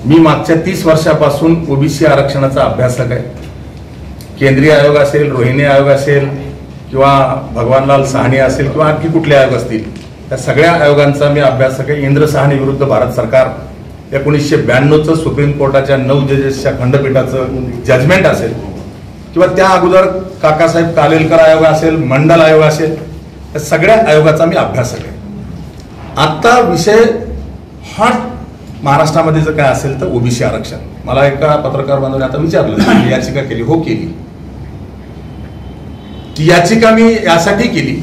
मी मागच्या 30 वर्षापासून ओबीसी आरक्षणाचा अभ्यासक आहे. केंद्रीय आयोग असेल, रोहिणी आयोग असेल किंवा भगवानलाल साहनी असेल किंवा आणखी कुठले आयोग असतील, त्या सगळ्या आयोगांचा मी अभ्यासक आहे. इंद्र साहनी विरुद्ध भारत सरकार 1992चं सुप्रीम कोर्टाच्या 9 जजेसच्या खंडपीठाचं जजमेंट असेल किंवा त्या अगोदर काकासाहेब कालेलकर आयोग असेल, मंडल आयोग असेल, त्या सगळ्या आयोगाचा मी अभ्यासक आहे. आता विषय हॉट महाराष्ट्रामध्ये जर काय असेल तर ओबीसी आरक्षण. मला एका पत्रकार बांधवाने आता विचारलं, याचिका केली? हो केली. ती याचिका मी यासाठी केली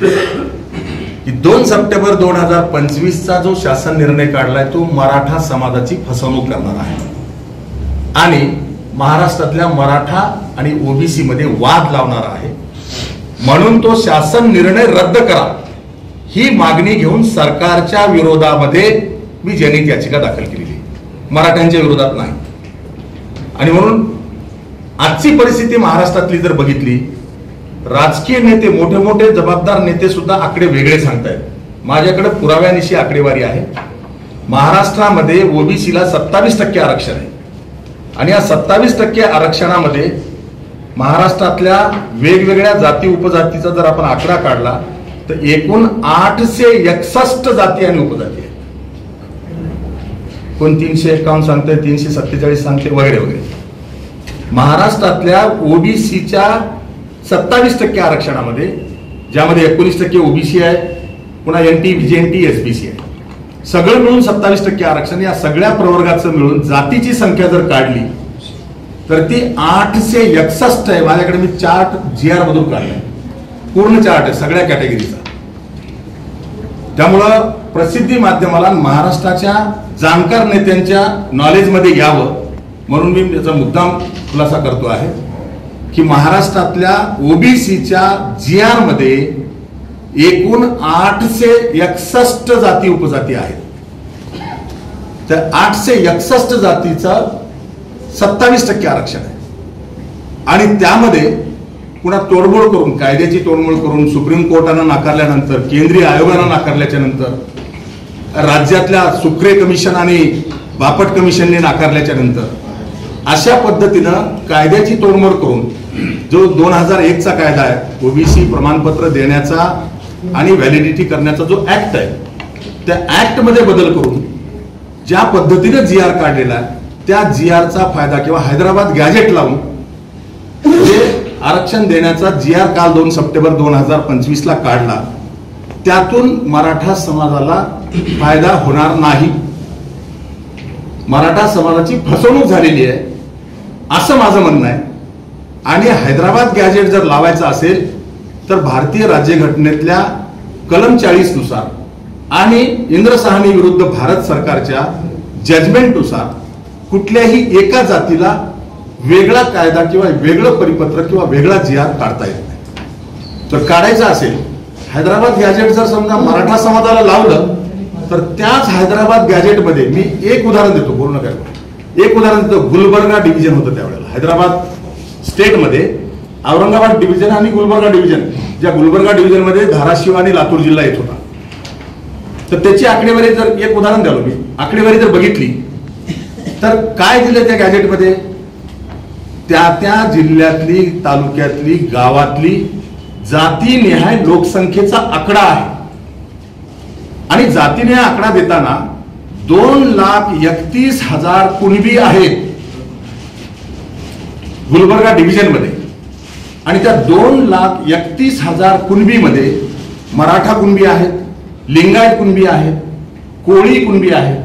की 2 सप्टेंबर 2025चा जो शासन निर्णय काढलाय तो मराठा समाजाची फसवणूक करणार आहे आणि महाराष्ट्रातल्या मराठा आणि ओबीसी मध्ये वाद लावणार आहे. म्हणून तो शासन निर्णय रद्द करा ही मागणी घेऊन सरकारच्या विरोधामध्ये मी जनहित याचिका दाखल केलेली, मराठ्यांच्या विरोधात नाही. आणि म्हणून आजची परिस्थिती महाराष्ट्रातली जर बघितली, राजकीय नेते, मोठे मोठे जबाबदार नेते सुद्धा आकडे वेगळे सांगतायत. माझ्याकडे पुराव्यानिशी आकडेवारी आहे. महाराष्ट्रामध्ये ओबीसीला 27% आरक्षण आहे आणि या 27% आरक्षणामध्ये महाराष्ट्रातल्या वेगवेगळ्या जाती उपजातीचा जर आपण आकडा काढला तर एकूण 861 जाती आणि उपजाती आहेत. कोण 351 सांगते, 347 सांगते, वगैरे वगैरे. महाराष्ट्रातल्या ओबीसीच्या 27% आरक्षणामध्ये, ज्यामध्ये 19% ओबीसी आहे, पुन्हा एनटी, व्हीजेएनटी, एसबीसी आहे, सगळं मिळून 27% आरक्षण. या सगळ्या प्रवर्गाचं मिळून जातीची संख्या जर काढली तर ती 861 आहे. माझ्याकडे मी चार्ट GR मधून काढलाय, पूर्ण चार्ट आहे सगळ्या कॅटेगरीचा. त्यामुळं प्रसिद्धी माध्यमाला महाराष्ट्राच्या जाणकार नेत्यांच्या नॉलेजमध्ये यावं म्हणून मी त्याचा मुद्दाम खुलासा करतो आहे की महाराष्ट्रातल्या ओबीसीच्या GR मध्ये एकूण 861 जाती उपजाती आहेत. त्या 861 जातीचं 27% आरक्षण आहे आणि त्यामध्ये पुन्हा तोडमोड करून, कायद्याची तोडमोड करून, सुप्रीम कोर्टानं नाकारल्यानंतर, केंद्रीय आयोगानं नाकारल्याच्या नंतर, राज्यातल्या सुक्रे कमिशन आणि बापट कमिशनने नाकारल्याच्या नंतर, अशा पद्धतीनं कायद्याची तोडमोड करून जो 2001चा कायदा आहे, ओबीसी प्रमाणपत्र देण्याचा आणि व्हॅलिडिटी करण्याचा जो ऍक्ट आहे, त्या ऍक्ट मध्ये बदल करून ज्या पद्धतीने GR काढलेला आहे त्या GRचा फायदा किंवा हैदराबाद गॅजेट लावून जे आरक्षण देण्याचा GR काल 2 सप्टेंबर 2025ला काढला, त्यातून मराठा समाजाला फायदा होणार नाही. मराठा समाजाची फसवणूक झालेली आहे असं माझं म्हणणं आहे. आणि हैदराबाद गॅजेट जर लावायचं असेल तर भारतीय राज्यघटनेतल्या कलम 40 नुसार आणि इंद्र साहनी विरुद्ध भारत सरकारच्या जजमेंटनुसार कुठल्याही एका जातीला वेगळा कायदा किंवा वेगळं परिपत्र किंवा वेगळा GR काढता येत नाही. तर काढायचं असेल, हैदराबाद गॅजेट जर समजा मराठा समाजाला लावलं तर त्याच हैदराबाद गॅजेटमध्ये मी एक उदाहरण देतो, पूर्ण काय एक उदाहरण देतो. गुलबर्गा डिव्हिजन होतं त्यावेळेला हैदराबाद स्टेटमध्ये, औरंगाबाद डिव्हिजन आणि गुलबर्गा डिव्हिजन. ज्या गुलबर्गा डिव्हिजन मध्ये धाराशिव आणि लातूर जिल्हा येत होता. तर त्याची आकडेवारी जर एक उदाहरण द्यालो मी, आकडेवारी जर बघितली तर काय दिलं त्या गॅजेटमध्ये, त्या जिल्ह्यातली, तालुक्यातली, गावातली जातीनिहाय लोकसंख्येचा आकडा आहे. आणि जातीनिहाय आकडा देताना 2,31,000 कुणबी आहेत गुलबर्गा डिव्हिजन मध्ये. आणि त्या 2,31,000 कुणबी मध्ये मराठा कुणबी आहेत, लिंगायत कुणबी आहेत, कोळी कुणबी आहेत,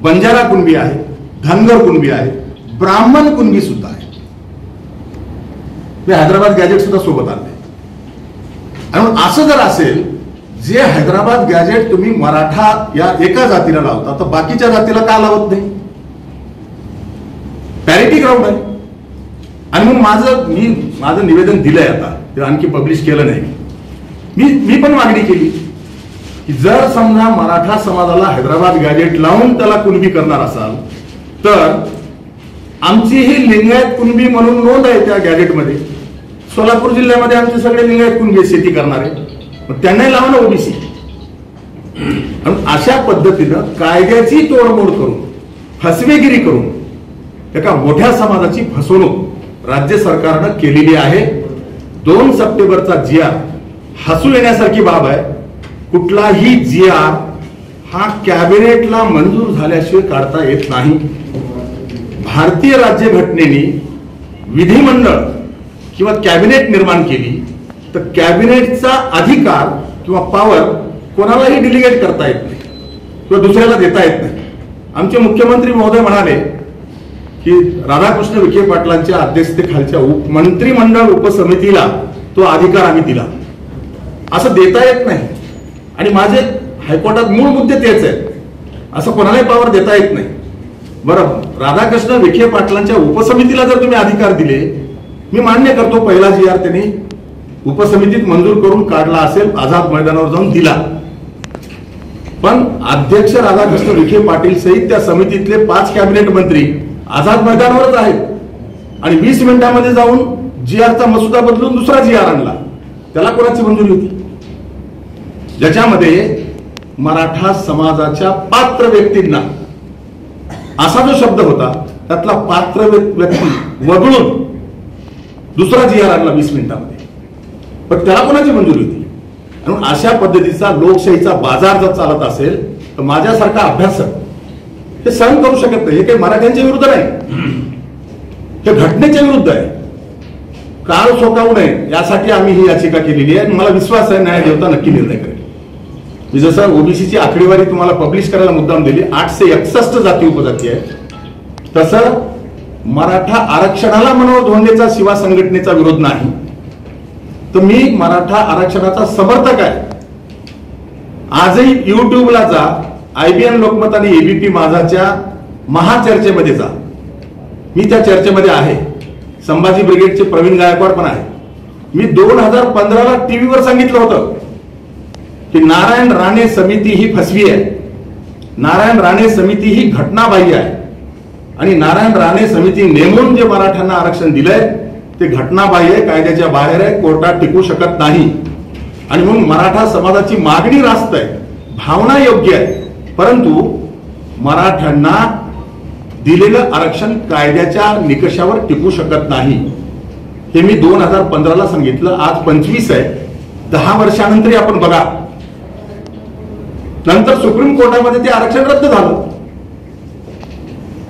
बंजारा कुणबी आहेत, धनगर कुणबी आहेत, ब्राह्मण कुणबी सुद्धा आहेत. हैदराबाद गॅजेट सुद्धा सोबत आणले. आणि असं जर असेल, जे हैदराबाद गॅजेट तुम्ही मराठा या एका जातीला लावता तर बाकीच्या जातीला का लावत नाही? पॅरिटी ग्राउंड आहे. आणि मग माझं निवेदन दिलंय, आता ते आणखी पब्लिश केलं नाही. मी पण मागणी केली की जर समजा मराठा समाजाला हैदराबाद गॅजेट लावून त्याला कुणबी करणार असाल तर आमची ही लिंगायत कुणबी म्हणून नोंद आहे त्या गॅजेटमध्ये. सोलापूर जिल्ह्यामध्ये आमचे सगळे लिंगायत कुणबी शेती करणारे, त्यांनाही लावा ना ओबीसी. अशा पद्धतीनं कायद्याची तोडमोड करून, फसवेगिरी करून एका मोठ्या समाजाची फसवणूक राज्य सरकारनं केलेली आहे. 2 सप्टेंबरचा GR हसू येण्यासारखी बाब आहे. कुठलाही GR हा कॅबिनेटला मंजूर झाल्याशिवाय काढता येत नाही. भारतीय राज्यघटनेने विधिमंडळ किंवा कॅबिनेट निर्माण केली तर कॅबिनेटचा अधिकार किंवा पॉवर कोणालाही डिलिगेट करता येत नाही किंवा दुसऱ्याला देता येत नाही. आमचे मुख्यमंत्री महोदय म्हणाले की राधाकृष्ण विखे पाटलांच्या अध्यक्षतेखालच्या मंत्रिमंडळ उपसमितीला तो अधिकार आम्ही दिला, असं देता येत नाही. आणि माझे हायकोर्टात मूळ मुद्दे तेच आहेत, असं कोणालाही पॉवर देता येत नाही. बरं, राधाकृष्ण विखे पाटलांच्या उपसमितीला जर तुम्ही अधिकार दिले, मी मान्य करतो पहिला GR त्यांनी उपसमितीत मंजूर करून काढला असेल, आझाद मैदानावर जाऊन दिला. पण अध्यक्ष राधाकृष्ण विखे पाटील सहित त्या समितीतले 5 कॅबिनेट मंत्री आझाद मैदानावरच आहेत आणि 20 मिनिटांमध्ये जाऊन GRचा मसुदा बदलून दुसरा GR आणला. त्याला कोणाची मंजुरी होती? ज्याच्यामध्ये मराठा समाजाच्या पात्र व्यक्तींना असा जो शब्द होता त्यातला पात्र व्यक्ती वगळून दुसरा GR आणला 20 मिनिटांमध्ये. पण त्याला कोणाची मंजुरी होती? आणि अशा पद्धतीचा लोकशाहीचा बाजार जर चालत असेल तर माझ्यासारखा अभ्यासक हे सहन करू शकत नाही. हे काही मराठ्यांच्या विरुद्ध नाही, हे घटनेच्या विरुद्ध आहे. काळ सोकावू नये यासाठी आम्ही ही याचिका केलेली आहे. मला विश्वास आहे न्यायदेवता नक्की निर्णय करेल. मी जसं ओबीसीची आकडेवारी तुम्हाला पब्लिश करायला मुद्दाम दिली, 861 जाती उपजाती आहे, तसं मराठा आरक्षणाला मनोधोंडेचा शिवा संघटनेचा विरोध नाही. तर मी मराठा आरक्षणाचा समर्थक आहे. आजही युट्यूबला जा, IBN लोकमत आणि ABP माझाच्या महाचर्चेमध्ये जा. मी त्या चर्चेमध्ये आहे. संभाजी ब्रिगेडचे प्रवीण गायकवाड पण आहे. मी 2015ला टीव्हीवर सांगितलं होतं की नारायण राणे समिती ही फसवी आहे, नारायण राणे समिती ही घटनाबाह्य आहे आणि नारायण राणे समिती नेमून जे मराठ्यांना आरक्षण दिलंय ते घटनाबाह्य, कायद्याच्या बाहेर आहे, कोर्टात टिकू शकत नाही. आणि म्हणून मराठा समाजाची मागणी रास्त आहे, भावना योग्य आहे, परंतु मराठ्यांना दिलेलं आरक्षण कायद्याच्या निकषावर टिकू शकत नाही. हे मी 2015ला सांगितलं. आज 25 आहे. 10 वर्षानंतरही आपण बघा, नंतर सुप्रीम कोर्टामध्ये ते आरक्षण रद्द झालं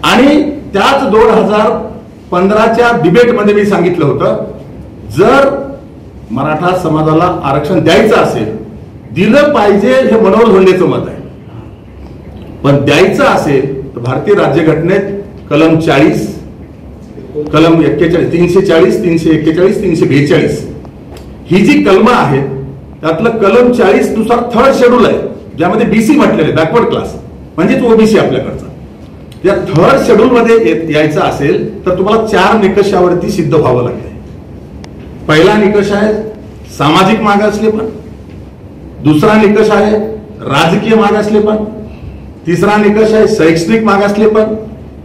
आणि त्याच 2015च्या डिबेटमध्ये मी सांगितलं होतं, जर मराठा समाजाला आरक्षण द्यायचं असेल, दिलं पाहिजे हे मनोहर धोंडेचं मत आहे, पण द्यायचं असेल तर भारतीय राज्यघटनेत कलम 40, कलम 41, 340, 341, 342 ही जी कलमं आहेत त्यातलं कलम 40 नुसार 3rd शेड्यूल आहे, ज्यामध्ये BC म्हटलेलं, बॅकवर्ड क्लास म्हणजेच OBC आपल्याकडचा. या 3rd शेड्यूल मध्ये यायचं असेल तर तुम्हाला 4 निकषावरती सिद्ध व्हावं लागेल. पहिला निकष आहे सामाजिक मागासलेपण, दुसरा निकष आहे राजकीय मागासलेपण, तिसरा निकष आहे शैक्षणिक मागासलेपण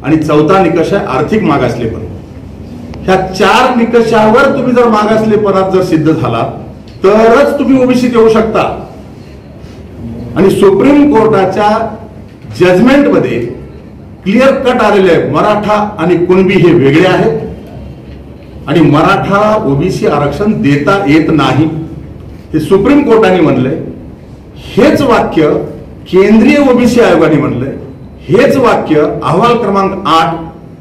आणि चौथा निकष आहे आर्थिक मागासलेपण. ह्या 4 निकषावर तुम्ही जर मागासलेपणात जर सिद्ध झाला तरच तुम्ही ओबीसीत येऊ शकता. आणि सुप्रीम कोर्टाच्या जजमेंटमध्ये क्लिअर कट आलेले आहे, मराठा आणि कुणबी हे वेगळे आहेत आणि मराठा ओबीसी आरक्षण देता येत नाही, हे सुप्रीम कोर्टाने म्हणलंय. हेच वाक्य केंद्रीय ओबीसी आयोगाने म्हणलंय. हेच वाक्य अहवाल क्रमांक 8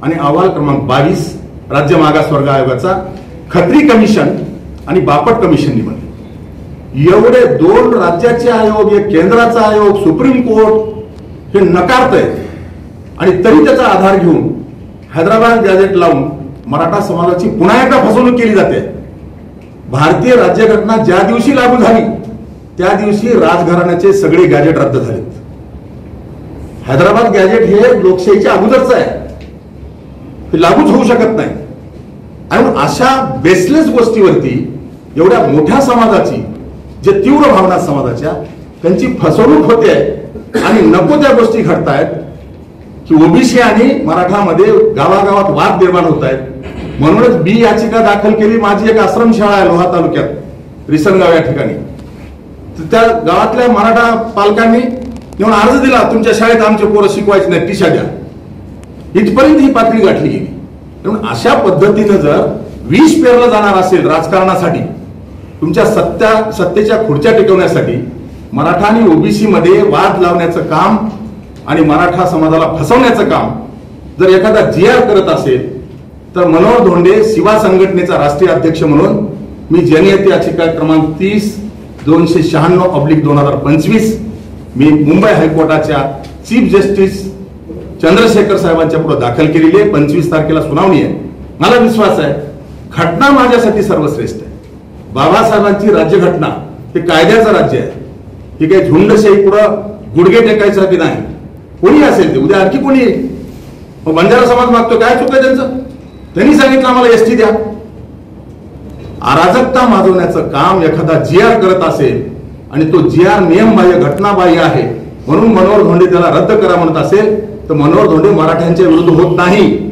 आणि अहवाल क्रमांक 22 राज्य मागासवर्ग आयोगाचा खत्री कमिशन आणि बापट कमिशनने म्हणले. एवढे 2 राज्याचे आयोग, एक केंद्राचा आयोग, सुप्रीम कोर्ट हे नकारत आहे आणि तरी त्याचा आधार घेऊन हैदराबाद गॅझेट लावून मराठा समाजाची पुन्हा एकदा फसवणूक केली जाते. भारतीय राज्यघटना ज्या दिवशी लागू झाली त्या दिवशी राजघराण्याचे सगळे गॅजेट रद्द झालेत. हैदराबाद गॅजेट हे लोकशाहीच्या अगोदरच आहे, हे लागूच होऊ शकत नाही. आणि अशा बेसलेस गोष्टीवरती एवढ्या मोठ्या समाजाची, जे तीव्र भावना समाजाच्या, त्यांची फसवणूक होते आणि नको त्या गोष्टी घडतायत की ओबीसी आणि मराठामध्ये गावागावात वाद निर्माण होत आहेत. म्हणूनच मी याचिका दाखल केली. माझी एक आश्रमशाळा आहे लोहा तालुक्यात रिसनगाव या ठिकाणी. त्या गावातल्या मराठा पालकांनी येऊन अर्ज दिला, तुमच्या शाळेत आमचे पोरं शिकवायचे नाही, टिशा द्या. इथपर्यंत ही पातळी गाठली गेली. म्हणून अशा पद्धतीनं जर विष पेरलं जाणार असेल राजकारणासाठी, तुमच्या सत्तेच्या खुर्च्या टिकवण्यासाठी, मराठा आणि ओबीसी मध्ये वाद लावण्याचं काम आणि मराठा समाजाला फसवण्याचं काम जर एखादा GR करत असेल, तर मनोहर धोंडे शिवा संघटनेचा राष्ट्रीय अध्यक्ष म्हणून मी जनहित याचिका क्रमांक 30-296/2025 मी मुंबई हायकोर्टाच्या चीफ जस्टिस चंद्रशेखर साहेबांच्या पुढे दाखल केलेली आहे. 25 तारखेला सुनावणी आहे. मला विश्वास आहे घटना माझ्यासाठी सर्वश्रेष्ठ आहे. बाबासाहेबांची राज्यघटना हे कायद्याचं राज्य आहे. ही काही झुंडशाही पुढे गुडघे टेकायसाठी नाही. कोणी असेल ते, उद्या आणखी कोणी येईल. मग बंजारा समाज मागतो, काय चुक आहे त्यांचं? त्यांनी सांगितलं आम्हाला ST द्या. अराजकता माजवण्याचं काम एखादा GR करत असेल आणि तो GR नियमबाह्य घटनाबाह्य आहे म्हणून मनोहर धोंडे त्याला रद्द करा म्हणत असेल, तर मनोहर धोंडे मराठ्यांच्या विरुद्ध होत नाही.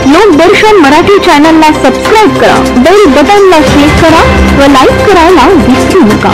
लोकदर्शन मराठी चॅनलला सबस्क्राईब करा, बेल बटनला क्लिक करा व लाईक करायला विसरू नका.